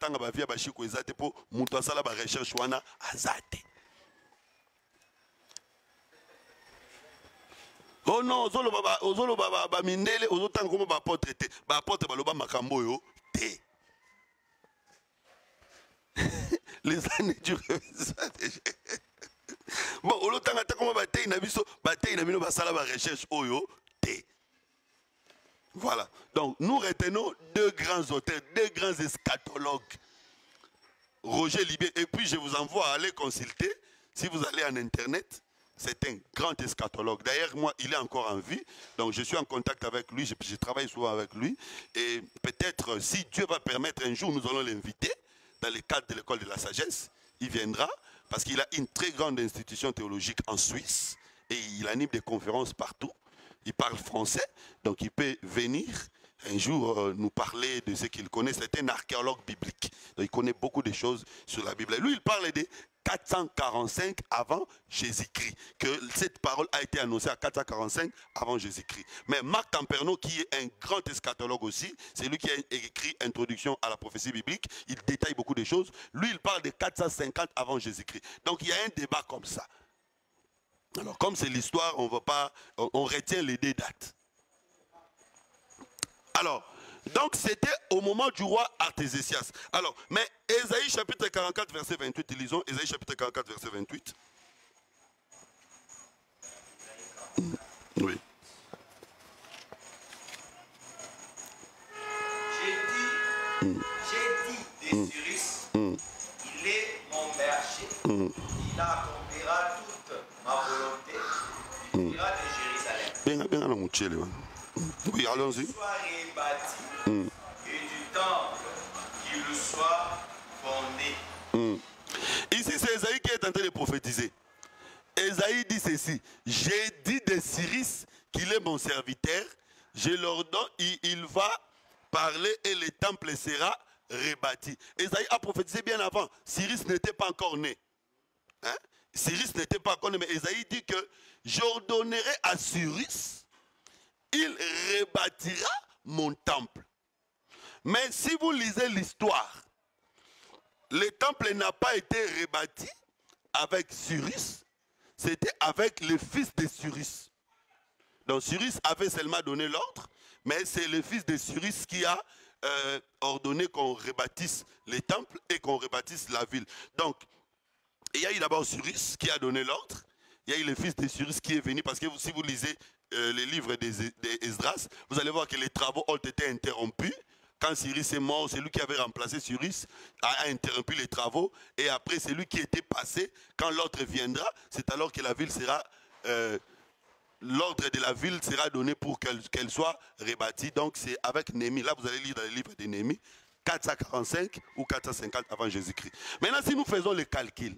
vous pour la recherche azate. Oh non, ozolo baba mindele ozotanga comme ba apôtre te, ba apôtre baloba makambo yo te. Les années du bon, olotanga ta comme ba te na biso, ba te na bino ba sala ba recherche oyo te. Voilà. Donc nous retenons deux grands auteurs, deux grands eschatologues. Roger Libier, et puis je vous envoie à aller consulter si vous allez en internet. C'est un grand eschatologue. D'ailleurs, moi, il est encore en vie. Donc, je suis en contact avec lui. Je travaille souvent avec lui. Et peut-être, si Dieu va permettre un jour, nous allons l'inviter dans le cadre de l'école de la sagesse. Il viendra parce qu'il a une très grande institution théologique en Suisse. Et il anime des conférences partout. Il parle français. Donc, il peut venir un jour nous parler de ce qu'il connaît. C'est un archéologue biblique. Donc, il connaît beaucoup de choses sur la Bible. Et lui, il parle des 445 avant Jésus-Christ, que cette parole a été annoncée à 445 avant Jésus-Christ. Mais Marc Tamperno, qui est un grand eschatologue aussi, c'est lui qui a écrit Introduction à la prophétie biblique, il détaille beaucoup de choses. Lui, il parle de 450 avant Jésus-Christ. Donc il y a un débat comme ça. Alors comme c'est l'histoire, on retient les deux dates. Alors, Donc c'était au moment du roi Artésésias. Alors, mais Ésaïe chapitre 44, verset 28, lisons Ésaïe chapitre 44, verset 28. Oui. J'ai dit des Cyrus, il est mon berger, il accomplira toute ma volonté, il ira de Jérusalem. Oui, allons-y. Qu'il soit rebâti et du temple qu'il soit fondé. Ici, c'est Ésaïe qui est en train de prophétiser. Ésaïe dit ceci: j'ai dit de Cyrus qu'il est mon serviteur, je leur donne, il va parler et le temple sera rebâti. Ésaïe a prophétisé bien avant. Cyrus n'était pas encore né. Hein? Cyrus n'était pas encore né, mais Ésaïe dit que j'ordonnerai à Cyrus, il rebâtira mon temple. Mais si vous lisez l'histoire, le temple n'a pas été rebâti avec Cyrus, c'était avec le fils de Cyrus. Donc Cyrus avait seulement donné l'ordre, mais c'est le fils de Cyrus qui a ordonné qu'on rebâtisse les temples et qu'on rebâtisse la ville. Donc, il y a eu d'abord Cyrus qui a donné l'ordre, il y a eu le fils de Cyrus qui est venu, parce que si vous lisez les livres d'Esdras, vous allez voir que les travaux ont été interrompus. Quand Cyrus est mort, c'est lui qui avait remplacé Cyrus, a interrompu les travaux, et après c'est lui qui était passé. Quand l'autre viendra, c'est alors que la ville sera, l'ordre de la ville sera donné pour qu'elle soit rebâtie. Donc c'est avec Néhémie. Là vous allez lire dans le livre de Néhémie, 445 ou 450 avant Jésus-Christ. Maintenant si nous faisons le calcul,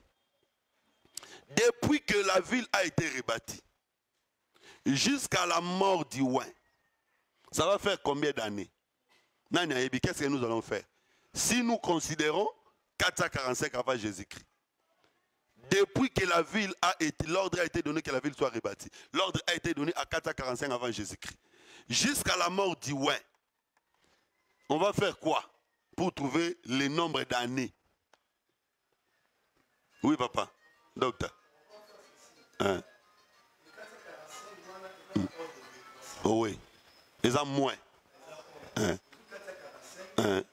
depuis que la ville a été rebâtie, jusqu'à la mort du roi, ça va faire combien d'années? Qu'est-ce que nous allons faire? Si nous considérons 445 avant Jésus-Christ, depuis que la ville a été, l'ordre a été donné que la ville soit rebâtie, l'ordre a été donné à 445 avant Jésus-Christ, jusqu'à la mort du roi, on va faire quoi pour trouver le nombre d'années? Oui, papa, docteur. Hein? Oh oui, les hommes moins. Hein? Hein?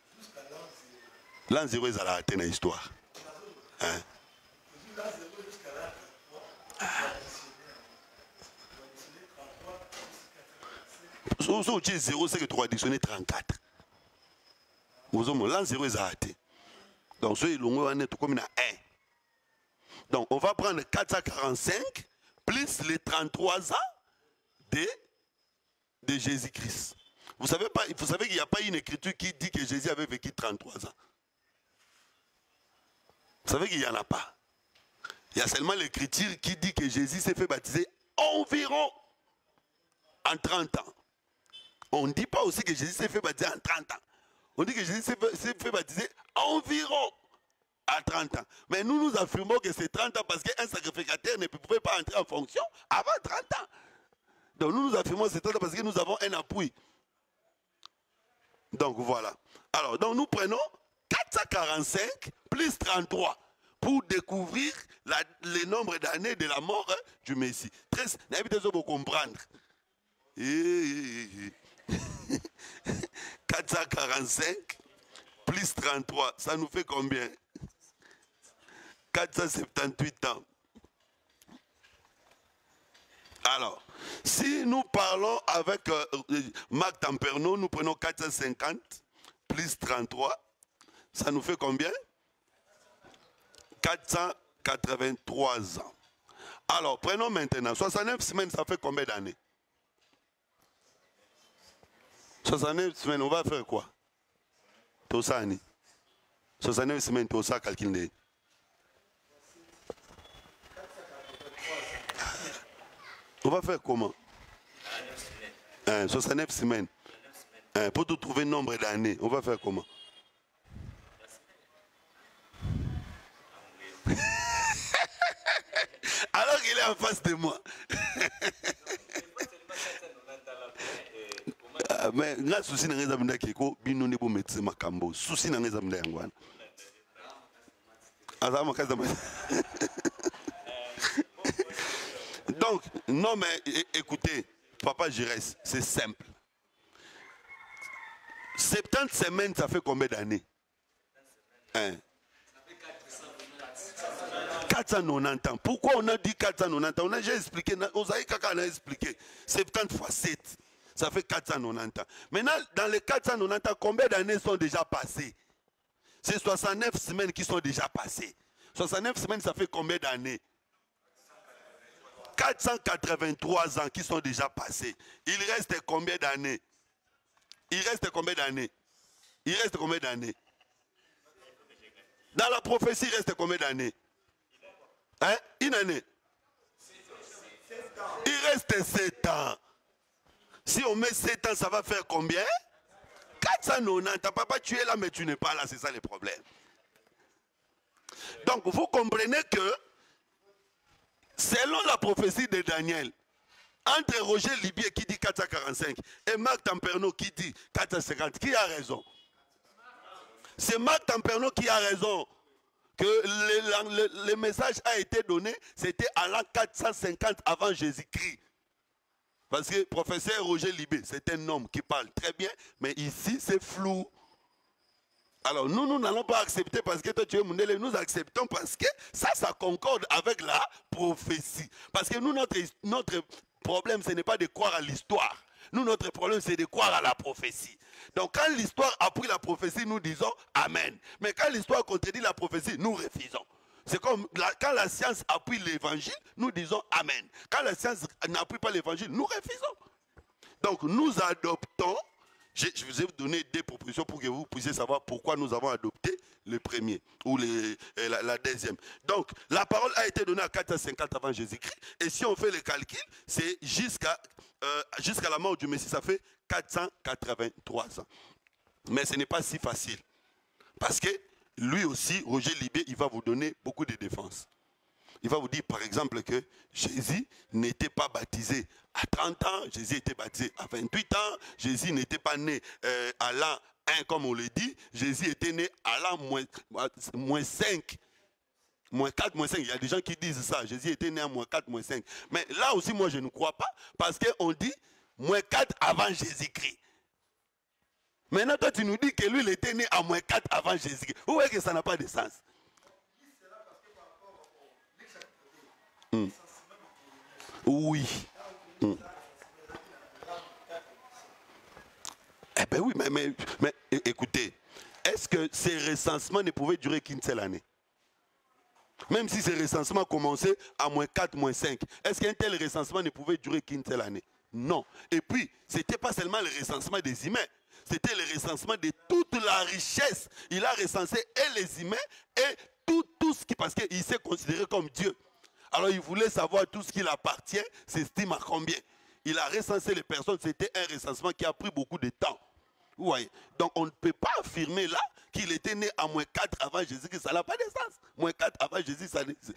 L'an 0 ils allaient arrêter dans l'histoire. Hein? Si tu dis 0, c'est que tu as additionné 34. L'an 0 ils ont arrêté. Donc, ceux qui ont été comme 1. Donc, on va prendre 445 plus les 33 ans de Jésus-Christ. Vous savez qu'il n'y a pas une écriture qui dit que Jésus avait vécu 33 ans. Vous savez qu'il n'y en a pas. Il y a seulement l'écriture qui dit que Jésus s'est fait baptiser environ en 30 ans. On ne dit pas aussi que Jésus s'est fait baptiser en 30 ans. On dit que Jésus s'est fait baptiser environ à 30 ans. Mais nous affirmons que c'est 30 ans parce qu'un sacrificateur ne pouvait pas entrer en fonction avant 30 ans. Donc nous affirmons que c'est 30 ans parce que nous avons un appui. Donc voilà. Alors, donc nous prenons 445 plus 33 pour découvrir le nombre d'années de la mort du Messie. Très, vous comprendre. 445 plus 33, ça nous fait combien? 478 ans. Alors, si nous parlons avec Marc Tamperno, nous prenons 450 plus 33, ça nous fait combien? 483 ans. Alors, prenons maintenant, 69 semaines, ça fait combien d'années? 69 semaines, on va faire quoi? Tosani. 69 semaines, Tosa calculé. On va faire comment? 69 semaines. Pour tout trouver le nombre d'années, on va faire comment? Alors qu'il est en face de moi. Mais nga souci na ngeza munda kiko bino ne bo metsi makambo souci na ngeza munda yangwana azama kaza. Donc non mais écoutez papa Giresse, c'est simple. 70 semaines, ça fait combien d'années? 490 ans. Pourquoi on a dit 490 ans? On a déjà expliqué, Osaï Kaka a expliqué. 70 fois 7, ça fait 490 ans. Maintenant, dans les 490 ans, combien d'années sont déjà passées? C'est 69 semaines qui sont déjà passées. 69 semaines, ça fait combien d'années? 483 ans qui sont déjà passés. Il reste combien d'années? Il reste combien d'années? Il reste combien d'années? Dans la prophétie, il reste combien d'années? Hein? Une année. Il reste 7 ans. Si on met 7 ans, ça va faire combien? 490. Papa, tu es là, mais tu n'es pas là. C'est ça le problème. Donc, vous comprenez que, selon la prophétie de Daniel, entre Roger Libier qui dit 445 et Marc Tamperno qui dit 450, qui a raison? C'est Marc Tamperno qui a raison. Que le message a été donné, c'était à l'an 450 avant Jésus-Christ. Parce que le professeur Roger Libé, c'est un homme qui parle très bien, mais ici c'est flou. Alors nous n'allons pas accepter parce que toi tu es Mundele, nous acceptons parce que ça concorde avec la prophétie. Parce que nous, notre problème, ce n'est pas de croire à l'histoire. Nous, notre problème, c'est de croire à la prophétie. Donc, quand l'histoire a pris la prophétie, nous disons Amen. Mais quand l'histoire contredit la prophétie, nous refusons. C'est comme quand la science appuie l'évangile, nous disons Amen. Quand la science n'appuie pas l'évangile, nous refusons. Donc, nous adoptons. Je vous ai donné des propositions pour que vous puissiez savoir pourquoi nous avons adopté le premier ou la deuxième. Donc, la parole a été donnée à 450 avant Jésus-Christ. Et si on fait le calcul, c'est jusqu'à la mort du Messie, ça fait 483 ans. Mais ce n'est pas si facile. Parce que lui aussi, Roger Libé, il va vous donner beaucoup de défenses. Il va vous dire par exemple que Jésus n'était pas baptisé à 30 ans, Jésus était baptisé à 28 ans, Jésus n'était pas né à l'an 1 comme on le dit, Jésus était né à l'an moins 5. Moins 4, moins 5, il y a des gens qui disent ça, Jésus était né à moins 4, moins 5. Mais là aussi moi je ne crois pas parce qu'on dit moins 4 avant Jésus-Christ. Maintenant toi tu nous dis que lui il était né à moins 4 avant Jésus-Christ. Vous voyez que ça n'a pas de sens. Oui. Eh bien oui, mais écoutez, est-ce que ces recensements ne pouvaient durer qu'une seule année? Même si ces recensements commençaient à moins 4, moins 5, est-ce qu'un tel recensement ne pouvait durer qu'une seule année? Non. Et puis, ce n'était pas seulement le recensement des humains, c'était le recensement de toute la richesse. Il a recensé et les humains et tout ce qui, parce qu'il s'est considéré comme Dieu. Alors il voulait savoir tout ce qui appartient, s'estime à combien. Il a recensé les personnes, c'était un recensement qui a pris beaucoup de temps. Vous voyez? Donc on ne peut pas affirmer là qu'il était né à moins 4 avant Jésus, ça n'a pas de sens. Moins 4 avant Jésus,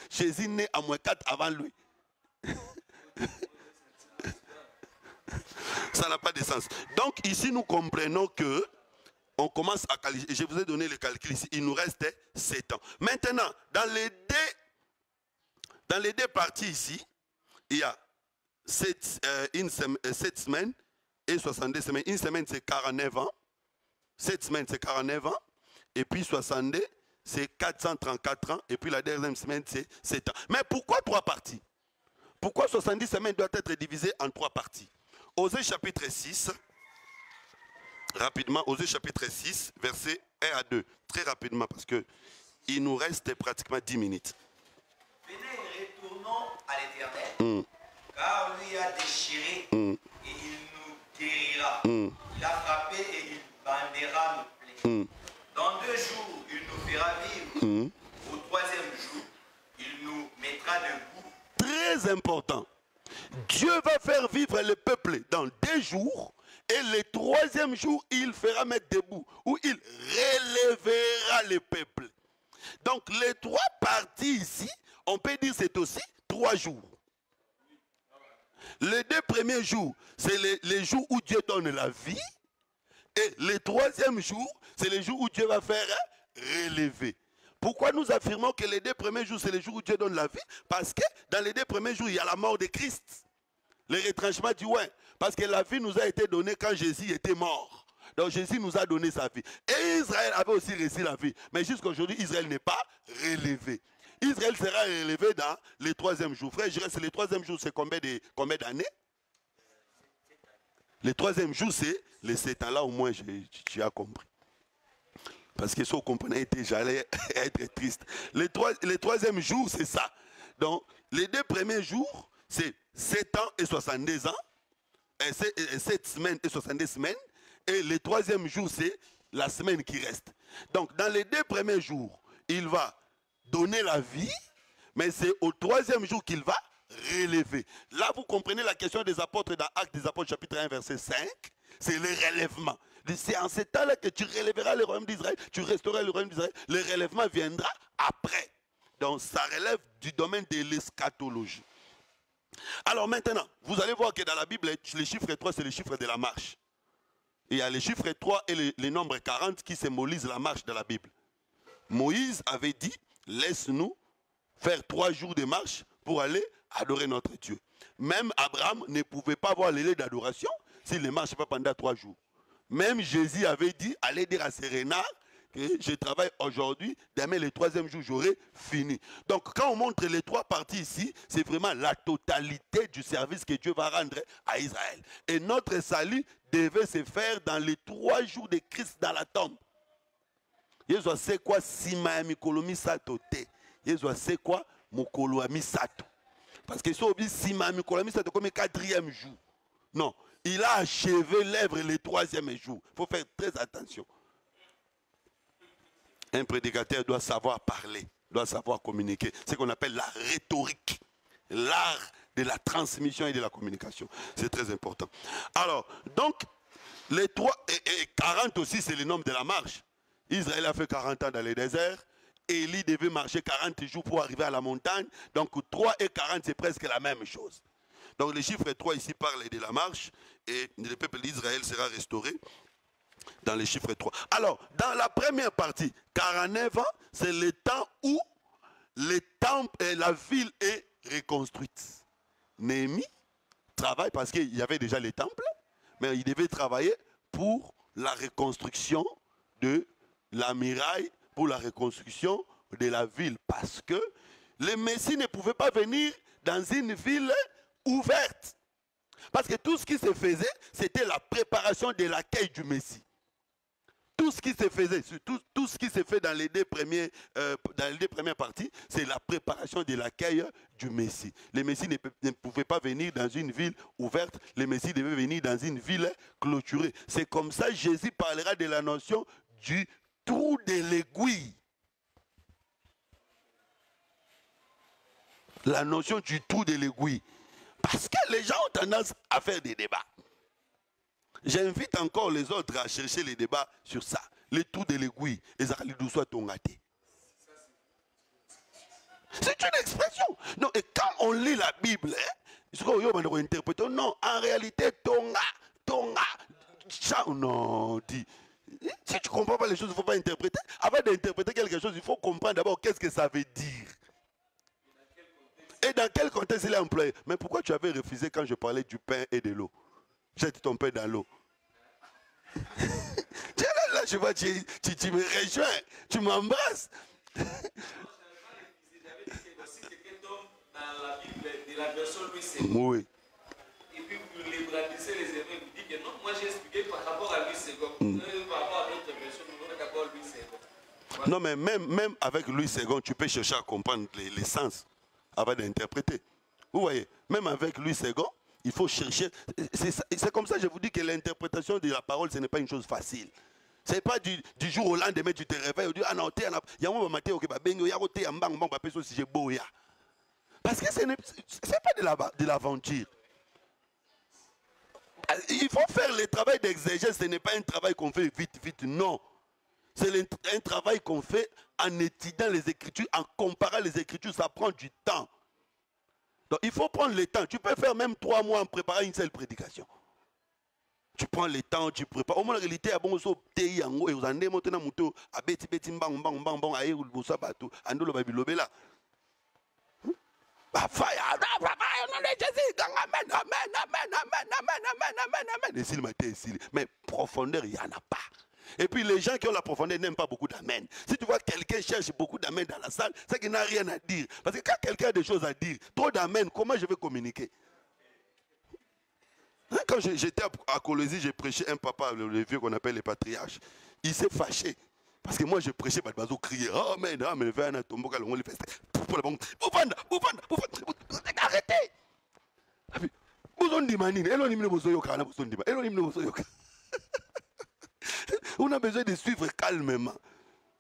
Jésus né à moins 4 avant lui. Ça n'a pas de sens. Donc ici nous comprenons que on commence à calculer. Je vous ai donné le calcul ici, il nous reste 7 ans. Maintenant, dans les deux parties ici, il y a 7 semaines et 62 semaines. Une semaine, c'est 49 ans. 7 semaines, c'est 49 ans. Et puis 62, c'est 434 ans. Et puis la deuxième semaine, c'est 7 ans. Mais pourquoi 3 parties? Pourquoi 70 semaines doivent être divisées en 3 parties? Osée chapitre 6, rapidement, Osée chapitre 6, versets 1 à 2. Très rapidement, parce qu'il nous reste pratiquement 10 minutes. Venez, retournons à l'Éternel, car lui a déchiré et il nous guérira. Il a frappé et il bandera nos plaies. Dans 2 jours, il nous fera vivre. Au 3e jour, il nous mettra debout. Très important. Dieu va faire vivre le peuple dans 2 jours et le 3e jour, il fera mettre debout, où il relèvera le peuple. Donc les 3 parties ici, on peut dire c'est aussi 3 jours. Les 2 premiers jours, c'est les jours où Dieu donne la vie. Et le 3e jour, c'est le jour où Dieu va faire relever. Pourquoi nous affirmons que les 2 premiers jours, c'est le jour où Dieu donne la vie? Parce que dans les 2 premiers jours, il y a la mort de Christ. Le retranchement du ouais. Parce que la vie nous a été donnée quand Jésus était mort. Donc Jésus nous a donné sa vie. Et Israël avait aussi reçu la vie. Mais jusqu'à aujourd'hui, Israël n'est pas relevé. Israël sera relevé dans le 3e jour. Frère, je reste le 3e jour, c'est combien d'années? Le 3e jour, c'est les 7 ans. Là, au moins, tu as compris. Parce que si on comprenait, j'allais être triste. Le 3e jour, c'est ça. Donc, les 2 premiers jours, c'est 7 ans et 62 ans. 7 semaines et 62 semaines. Et le 3e jour, c'est la semaine qui reste. Donc, dans les 2 premiers jours, il va donner la vie, mais c'est au 3e jour qu'il va relever. Là, vous comprenez la question des apôtres dans Actes des Apôtres, chapitre 1, verset 5. C'est le relèvement. C'est en ce temps-là que tu relèveras le royaume d'Israël, tu restaureras le royaume d'Israël. Le relèvement viendra après. Donc, ça relève du domaine de l'eschatologie. Alors maintenant, vous allez voir que dans la Bible, les chiffres 3, c'est le chiffre de la marche. Il y a les chiffres 3 et les nombres 40 qui symbolisent la marche de la Bible. Moïse avait dit, laisse-nous faire 3 jours de marche pour aller adorer notre Dieu. Même Abraham ne pouvait pas avoir l'élé d'adoration s'il ne marchait pas pendant 3 jours. Même Jésus avait dit, allez dire à ces renards que je travaille aujourd'hui, demain le 3e jour j'aurai fini. Donc quand on montre les 3 parties ici, c'est vraiment la totalité du service que Dieu va rendre à Israël. Et notre salut devait se faire dans les 3 jours de Christ dans la tombe. Yesu c'est quoi sima ya mikolo misato te. Yesu c'est quoi mokolo ya misato. Parce que si on dit sima ya mikolo ya misato comme le 4e jour. Non, il a achevé l'œuvre le 3e jour. Il faut faire très attention. Un prédicateur doit savoir parler, doit savoir communiquer. C'est ce qu'on appelle la rhétorique, l'art de la transmission et de la communication. C'est très important. Alors, donc, les 3 et 40 aussi, c'est le nombre de la marche. Israël a fait 40 ans dans le désert. Élie devait marcher 40 jours pour arriver à la montagne. Donc 3 et 40, c'est presque la même chose. Donc le chiffre 3 ici parle de la marche. Et le peuple d'Israël sera restauré dans le chiffre 3. Alors, dans la première partie, 49 ans, c'est le temps où le temple et la ville est reconstruite. Néhémie travaille parce qu'il y avait déjà les temples, mais il devait travailler pour la reconstruction de la muraille, pour la reconstruction de la ville. Parce que le Messie ne pouvait pas venir dans une ville ouverte. Parce que tout ce qui se faisait, c'était la préparation de l'accueil du Messie. Tout ce qui se faisait, tout ce qui se fait dans les 2 premières parties, c'est la préparation de l'accueil du Messie. Le Messie ne pouvait pas venir dans une ville ouverte, le Messie devait venir dans une ville clôturée. C'est comme ça que Jésus parlera de la notion du trou de l'aiguille. La notion du trou de l'aiguille. Parce que les gens ont tendance à faire des débats. J'invite encore les autres à chercher les débats sur ça. Le trou de l'aiguille. C'est une expression. Non, et quand on lit la Bible, non, en réalité, non, dit. Si tu ne comprends pas les choses, il ne faut pas interpréter. Avant d'interpréter quelque chose, il faut comprendre d'abord qu'est-ce que ça veut dire. Et dans quel contexte il est employé. Mais pourquoi tu avais refusé quand je parlais du pain et de l'eau? Jette ton pain dans l'eau. Là, je vois, tu me rejoins, tu m'embrasses. Oui. Et puis vous les brandissez les héros, vous dites que non, moi j'ai expliqué par rapport à Louis II. Par rapport à d'autres versions, nous avons d'abord Louis II. Voilà. Non, mais même avec Louis II, tu peux chercher à comprendre les sens avant d'interpréter. Vous voyez, même avec Louis II, il faut chercher. C'est comme ça que je vous dis que l'interprétation de la parole, ce n'est pas une chose facile. Ce n'est pas du jour au lendemain, tu te réveilles, tu dis, ah non, il y a un moment, parce que ce n'est pas de l'aventure. Il faut faire le travail d'exégèse, ce n'est pas un travail qu'on fait vite, non. C'est un travail qu'on fait en étudiant les Écritures, en comparant les Écritures, ça prend du temps. Donc il faut prendre le temps. Tu peux faire même 3 mois en préparant une seule prédication. Tu prends le temps, tu prépares. Au moins la réalité, bon, so tei yango et vous en démontez muto a beti mbang aye ulbosa bato andolo babilobela. Bah fire, amen. Et s'il m'a été ici. Mais profondeur, il n'y en a pas. Et puis les gens qui ont la profondeur n'aiment pas beaucoup d'amen. Si tu vois quelqu'un cherche beaucoup d'amen dans la salle, c'est qu'il n'a rien à dire. Parce que quand quelqu'un a des choses à dire, trop d'amen, comment je vais communiquer? Quand j'étais à Colosie, j'ai prêché un papa, le vieux qu'on appelle les patriarches. Il s'est fâché. Parce que moi, j'ai prêché, Badbazo criait, oh, mais non, mais viens, tombeau, on le fait. Arrêtez! On a besoin de suivre calmement.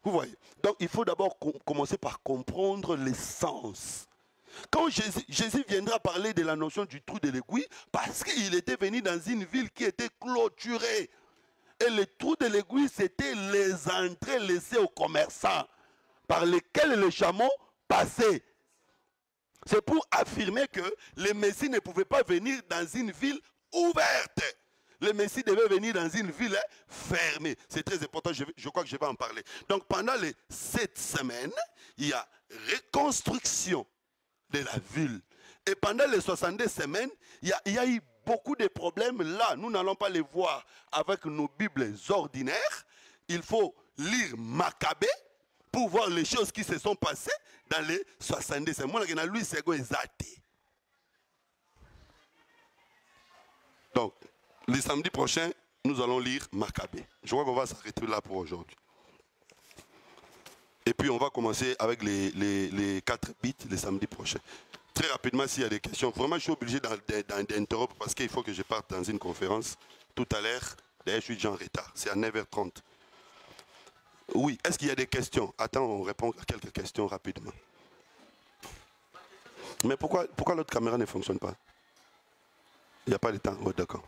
Vous voyez? Donc, il faut d'abord commencer par comprendre l'essence. Quand Jésus viendra parler de la notion du trou de l'aiguille, parce qu'il était venu dans une ville qui était clôturée. Et le trou de l'aiguille, c'était les entrées laissées aux commerçants, par lesquelles les chameaux passaient. C'est pour affirmer que le Messie ne pouvait pas venir dans une ville ouverte. Le Messie devait venir dans une ville fermée. C'est très important, je crois que je vais en parler. Donc pendant les 7 semaines, il y a reconstruction de la ville. Et pendant les 62 semaines, il y a eu beaucoup de problèmes là. Nous n'allons pas les voir avec nos Bibles ordinaires. Il faut lire Maccabée pour voir les choses qui se sont passées dans les 62 semaines. Donc, le samedi prochain, nous allons lire Maccabée. Je crois qu'on va s'arrêter là pour aujourd'hui. Et puis on va commencer avec les 4 bits le samedi prochain. Très rapidement, s'il y a des questions. Vraiment, je suis obligé d'interrompre parce qu'il faut que je parte dans une conférence tout à l'heure. D'ailleurs, je suis déjà en retard. C'est à 9h30. Oui, est-ce qu'il y a des questions? Attends, on répond à quelques questions rapidement. Mais pourquoi l'autre caméra ne fonctionne pas? Il n'y a pas de temps. Oh, d'accord.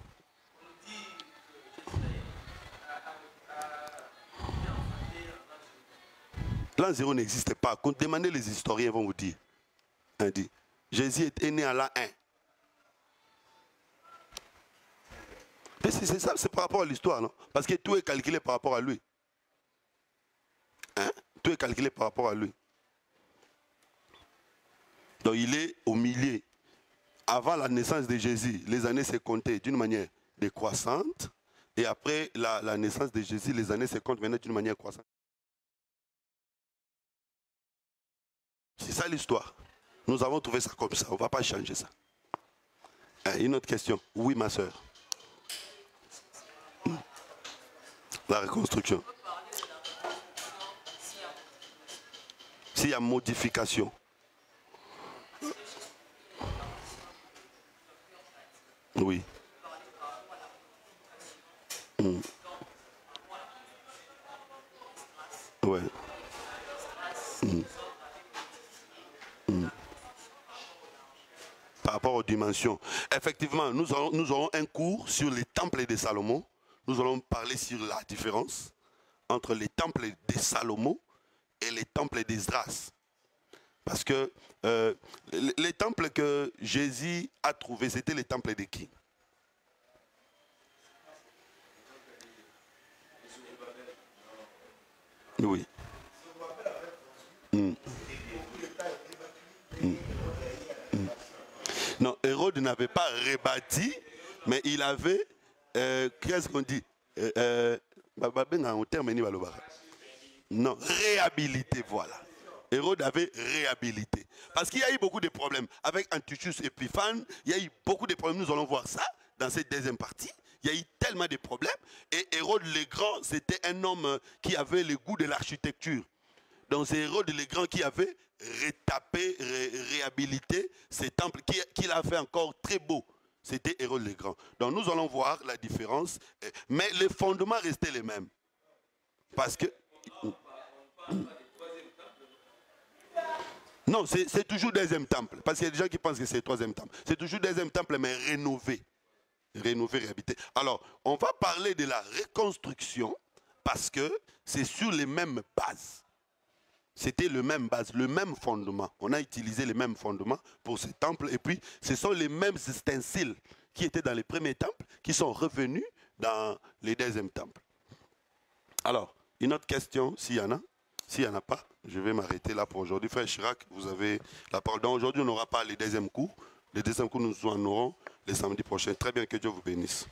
L'an 0 n'existe pas. Demandez les historiens, vont vous dire. On dit, Jésus est né à l'an 1. C'est ça, c'est par rapport à l'histoire, non? Parce que tout est calculé par rapport à lui. Hein? Tout est calculé par rapport à lui. Donc il est au milieu. Avant la naissance de Jésus, les années se comptaient d'une manière décroissante. Et après la naissance de Jésus, les années se comptent maintenant d'une manière croissante. C'est ça l'histoire. Nous avons trouvé ça comme ça. On ne va pas changer ça. Une autre question. Oui, ma soeur. La reconstruction. S'il y a modification. Oui. Ouais. Par rapport aux dimensions. Effectivement, nous aurons un cours sur les temples de Salomon. Nous allons parler sur la différence entre les temples de Salomon et les temples d'Esdras. Parce que les temples que Jésus a trouvés, c'était les temples de qui? Oui. Non, Hérode n'avait pas rebâti, mais il avait, qu'est-ce qu'on dit? Non, réhabilité, voilà. Hérode avait réhabilité. Parce qu'il y a eu beaucoup de problèmes. Avec Antiochus Épiphane, il y a eu beaucoup de problèmes. Nous allons voir ça dans cette deuxième partie. Il y a eu tellement de problèmes. Et Hérode le Grand, c'était un homme qui avait le goût de l'architecture. Donc c'est Hérode le Grand qui avait retapé, réhabilité ces temples, qu'il a fait encore très beau. C'était Hérode le Grand. Donc nous allons voir la différence. Mais les fondements restaient les mêmes. Parce que... Non, c'est toujours deuxième temple. Parce qu'il y a des gens qui pensent que c'est le troisième temple. C'est toujours deuxième temple, mais rénové. Rénové, réhabilité. Alors, on va parler de la reconstruction parce que c'est sur les mêmes bases. C'était le même base, le même fondement. On a utilisé les mêmes fondements pour ces temples. Et puis, ce sont les mêmes ustensiles qui étaient dans les premiers temples qui sont revenus dans les deuxièmes temples. Alors, une autre question, s'il y en a. S'il n'y en a pas, je vais m'arrêter là pour aujourd'hui. Frère Chirac, vous avez la parole. Donc aujourd'hui, on n'aura pas les deuxièmes cours. Les deuxièmes cours, nous en aurons les samedis prochains. Très bien, que Dieu vous bénisse.